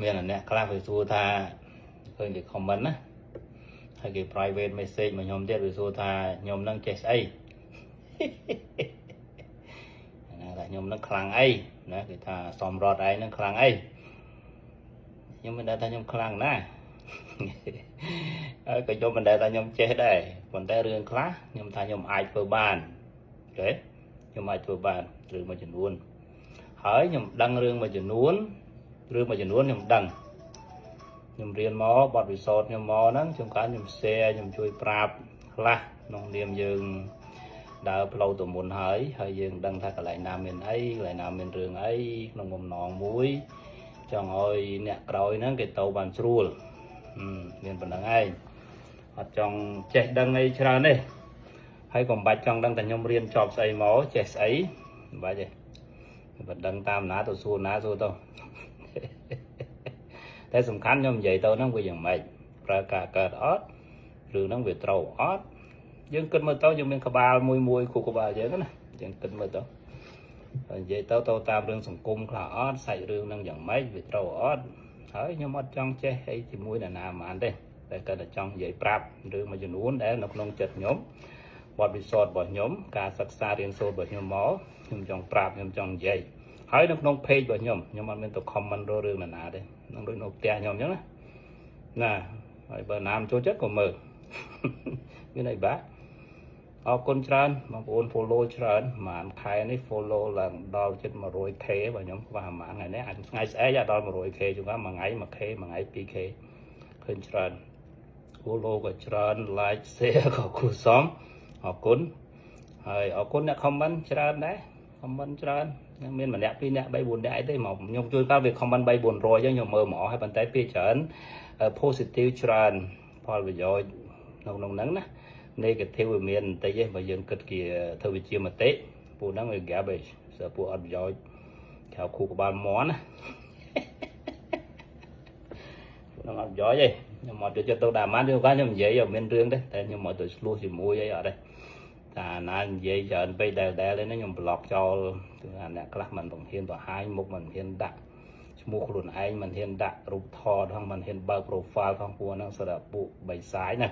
មានអាអ្នកខ្លះវាសួរថាឃើញគេ comment ណាហើយគេ private message មកខ្ញុំទៀតវាសួរថាខ្ញុំនឹងចេះស្អីណាថាខ្ញុំនឹងខ្លាំងអីណាគេថាសំរត់ឯងនឹងខ្លាំងអីខ្ញុំមិនដឹងថាខ្ញុំខ្លាំងណាហើយក៏ខ្ញុំមិនដឹងថាខ្ញុំចេះដែរប៉ុន្តែរឿងខ្លះខ្ញុំថាខ្ញុំអាចធ្វើបានអូខេខ្ញុំអាចធ្វើបានរឿងមួយចំនួនហើយខ្ញុំដឹងរឿងមួយចំនួនខ្ញុំដឹងខ្ញុំរៀនមកបទពិសោធន៍ខ្ញុំមកហ្នឹងខ្ញុំខ្ញុំ share ខ្ញុំជួយប្រាប់ខ្លះក្នុងនាមយើងដើរផ្លូវទៅមុនហើយយើងដឹងថាកន្លែងណាមានអីកន្លែងណាមានរឿងអីក្នុងបំណងមួយចង់ឲ្យអ្នកក្រោយហ្នឹងគេទៅបានស្រួលមានប៉ុណ្្នឹងឯងអត់ចង់ចេះដឹងអីច្រើនទេហើយកុំបាច់ចង់ដឹងតែខ្ញុំរៀនចប់ស្អីមកចេះស្អីមិនបាច់ទេបើដឹងតាមណាទៅសួរណាសួរទៅតែសំខាន់ខ្ញុំនិយាយទៅហ្នឹងវាយ៉ាងម៉េចប្រើការកើតអត់រឿងហ្នឹងវាត្រូវអត់យើងគិតមើលទៅយើងមានក្បាលមួយគូក្បាលយើងណាយើងគិតមើលទៅនិយាយទៅតាមរឿងសង្គមខ្លះអត់សាច់រឿងហ្នឹងយ៉ាងម៉េចវាត្រូវអត់ហើយខ្ញុំអត់ចង់ចេះអីជាមួយអ្នកណាហ្មងទេតែគាត់តែចង់និយាយប្រាប់រឿងមួយចំនួនដែលនៅក្នុងចិត្តខ្ញុំបទពិសោធន៍របស់ខ្ញុំការសិក្សារៀនសូត្ររបស់ខ្ញុំមកខ្ញុំចង់ប្រាប់ខ្ញុំចង់និយាយហើយនៅក្នុង page របស់ខ្ញុំអត់មានទៅ comment រឿងណាណាទេនឹងដូចនៅផ្ទះខ្ញុំអញ្ចឹងណាហើយបើណាមចូលចិត្តក៏មើលមានអីបាទអរគុណច្រើនបងប្អូន follow ច្រើនប្រហែលខែនេះ follow ឡើងដល់ជិត 100k របស់ខ្ញុំខ្វះប្រហែលថ្ងៃនេះអាចថ្ងៃស្អែកដល់ 100k ជួនកាលមួយថ្ងៃ 1k មួយថ្ងៃ 2k ឃើញច្រើន follow ក៏ច្រើន like share ក៏គួរសមអរគុណហើយអរគុណអ្នក comment ច្រើនដែរ comment ច្រើនមានម្នាក់ពីរនាក់3 4នាក់អីទេមកខ្ញុំជួយកាលវា comment 3 400អញ្ចឹងខ្ញុំមើលមកហើយប៉ុន្តែពីច្រើន positive ច្រើនផលប្រយោជន៍ក្នុងហ្នឹងណា negative វាមានបន្តិចទេបើយើងគិតគេធ្វើវិជាមតិពួកហ្នឹងវា garbage សើពួកអត់ប្រយោជន៍ក្រៅគូក្បាលមន់ណាពួកហ្នឹងអត់ប្រយោជន៍ទេខ្ញុំអត់ទៅចិត្តទៅតាមបានខ្ញុំនិយាយមានរឿងទេតែខ្ញុំមកទៅឆ្លោះជាមួយអីអត់ទេតាណានិយាយច្រើនពេកដែលនេះខ្ញុំប្លុកចោលគឺអ្នកខ្លះមិនបង្ហ៊ានបង្ហាញមុខមិនហ៊ានដាក់ឈ្មោះខ្លួនឯងមិនហ៊ានដាក់រូបថតផងមិនហ៊ានបើក profile ផងពួកហ្នឹងសម្រាប់ពួកបៃសាយណា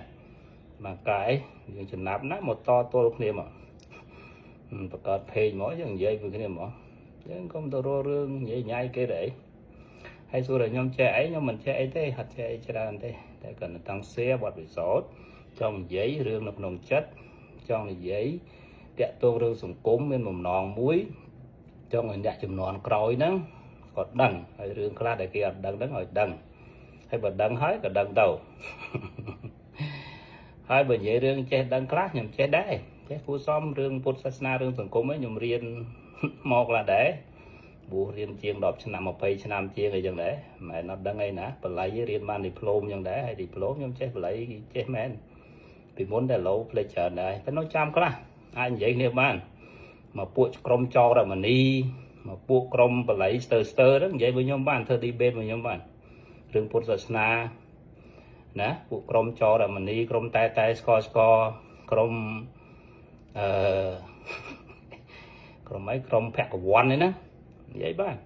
មកកាយយើងចំណាប់ណាមកតទល់គ្នាមកបង្កើត page មកយើងនិយាយvớiគ្នាមកយើងកុំទៅរករឿងនិយាយញ៉ៃគេទេហើយសួរតែខ្ញុំចេះអីខ្ញុំមិនចេះអីទេអត់ចេះអីច្រើនទេតែគាត់នៅតាំង share បទពិសោធន៍ចង់និយាយរឿងនៅក្នុងចិត្តចង់និយាយតាក់ទងរឿងសង្គមមានបំណងមួយចង់ឲ្យអ្នកចំនួនក្រោយហ្នឹងគាត់ដឹងហើយរឿងខ្លះដែលគេអត់ដឹងហ្នឹងឲ្យដឹងហើយបើដឹងហើយក៏ដឹងទៅហើយបើនិយាយរឿងចេះដឹងខ្លះខ្ញុំចេះដែរចេះគួរសមរឿងពុទ្ធសាសនារឿងសង្គមខ្ញុំរៀនមកខ្លះដែរបួសរៀនជាង10ឆ្នាំ20ឆ្នាំជាងអីចឹងដែរមិនមែនអត់ដឹងអីណាបល័យរៀនបានឌីប្លូមចឹងដែរហើយឌីប្លូមខ្ញុំចេះបល័យចេះមែនពីមុនតែលោផ្លេចច្រើនដែរតែនៅចាំខ្លះអាចនិយាយគ្នាបានមកពួកក្រុមចររមនីមកពួកក្រុមបល័យស្ទើហ្នឹងនិយាយvớiខ្ញុំបានធ្វើ debate vớiខ្ញុំបានរឿងពុទ្ធសាសនាណាពួកក្រុមចររមនីក្រុមតែស្កក្រុមក្រុមអីក្រុមភគវ័ននេះណានិយាយបាន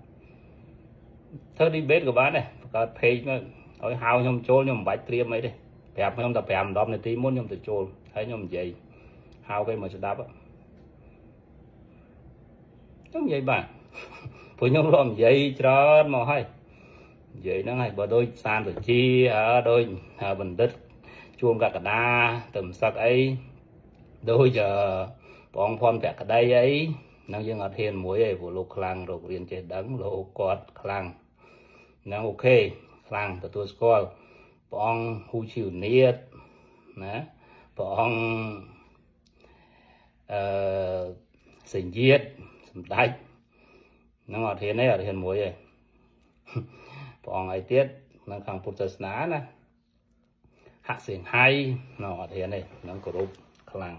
ធ្វើ debate ក៏បានដែរបង្កើត page មកឲ្យហៅខ្ញុំចូលខ្ញុំមិនបាច់ត្រៀមអីទេប្រាប់ខ្ញុំតែ5-10នាទីមុនខ្ញុំទៅចូលហើយខ្ញុំនិយាយហៅគេមកស្ដាប់ខ្ញុំនិយាយបានព្រោះខ្ញុំរំនិយាយច្រើនមកហើយនិយាយហ្នឹងហើយបើដូចសានសុជាដូចបណ្ឌិតជួនកកដាទៅមិនសឹកអីដូចបងភ័ណ្ឌភក្តីអីហ្នឹងយើងអត់ហ៊ានមួយទេព្រោះលោកខ្លាំងរករៀនចេះដឹងលោកគាត់ខ្លាំងហ្នឹងអូខេខ្លាំងទទួលស្គាល់ព្រះអង្គហ៊ូជីវនាតណាព្រះអង្គសេញយាតសម្ដេចហ្នឹងអត់ហ៊ានទេអត់ហ៊ានមួយទេព្រះអង្គអីទៀតនៅខាងពុទ្ធសាសនាណាហាក់សៀងហៃនោះអត់ហ៊ានទេហ្នឹងគោរពខ្លាំង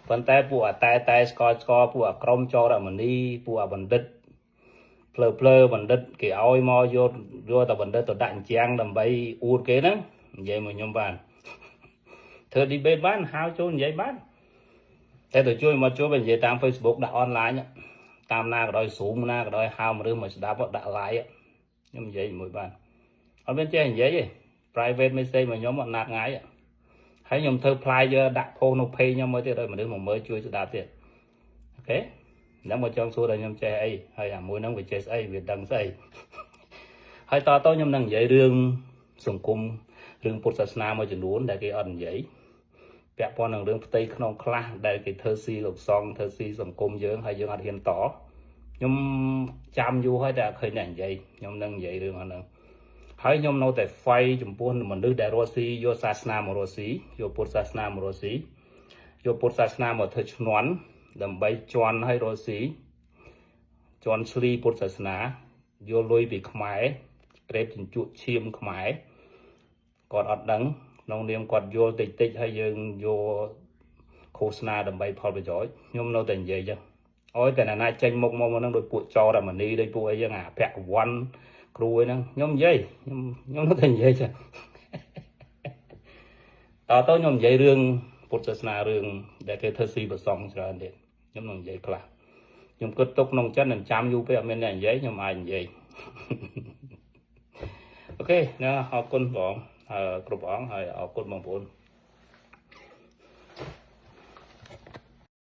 ប៉ុន្តែពួកអតែស្កពួកអក្រមចរមនីពួកអបណ្ឌិតភ្លើបណ្ឌិតគេឲ្យមកយកតែបណ្ឌិតទៅដាក់អញ្ចាំងដើម្បីអួតគេហ្នឹងនិយាយមកខ្ញុំបានធ្វើ debate បានហៅចូលនិយាយបានតែទៅជួយមកជួយនិយាយតាម Facebook ដាក់ online តាមណាក៏ដោយ Zoom ណាក៏ដោយហៅមនុស្សមកស្ដាប់ដាក់ live nhom vậy mùi bàn ở bên trên vậy gì private message mà nhóm bọn nạt ngái ạ hãy nhom thơ flyer đặt phone no pay nhau mới tới đây mà đứa một mới chui đạt tiền ok nếu mà trong số đây nhom chơi ấy hay là mùi nắng về chơi ấy việt đăng ấy hay to tôi nhom năng vậy đường sùng cung đường Phật sát mà chừng đuốn đại cái ẩn vậy vẽ con năng đường tây không class đại cái thơ si lục song thơ si sùng cung dưỡng hay dưỡng hạt hiện tỏ nhom chăm du hay đã khơi nền vậy nhom năng vậy đường hả hãy nhom nói tại phay chủng buôn mình đưa đại Rossi vô sát mà Rossi vô Phật sát mà Rossi vô Phật sát mà thơ nón đầm bay tròn hay Rossi tròn sli Phật sát vô lôi bị khmái kẹp chỉnh chuột chim khmái còn ọt đắng nông niệm còn vô tịch tịch hay dương vô khô sna đầm bay phật bị giỏi nhom nói tình vậy chứ ôi tại là nay tranh một mong nó đôi bụi cho là mình đi đây bụi ấy à pẹt one cruôi nó nhóm dây nhóm nó thành dây chứ tao tới nhóm dây rương Phật sát rương để cái thơ si bờ sông cho anh đi nhóm nông dây cả nhóm kết thúc nông chân làm chăm du với bên này giấy nhóm ai vậy ok nó học con bọn cục bọn hay học con bằng bốn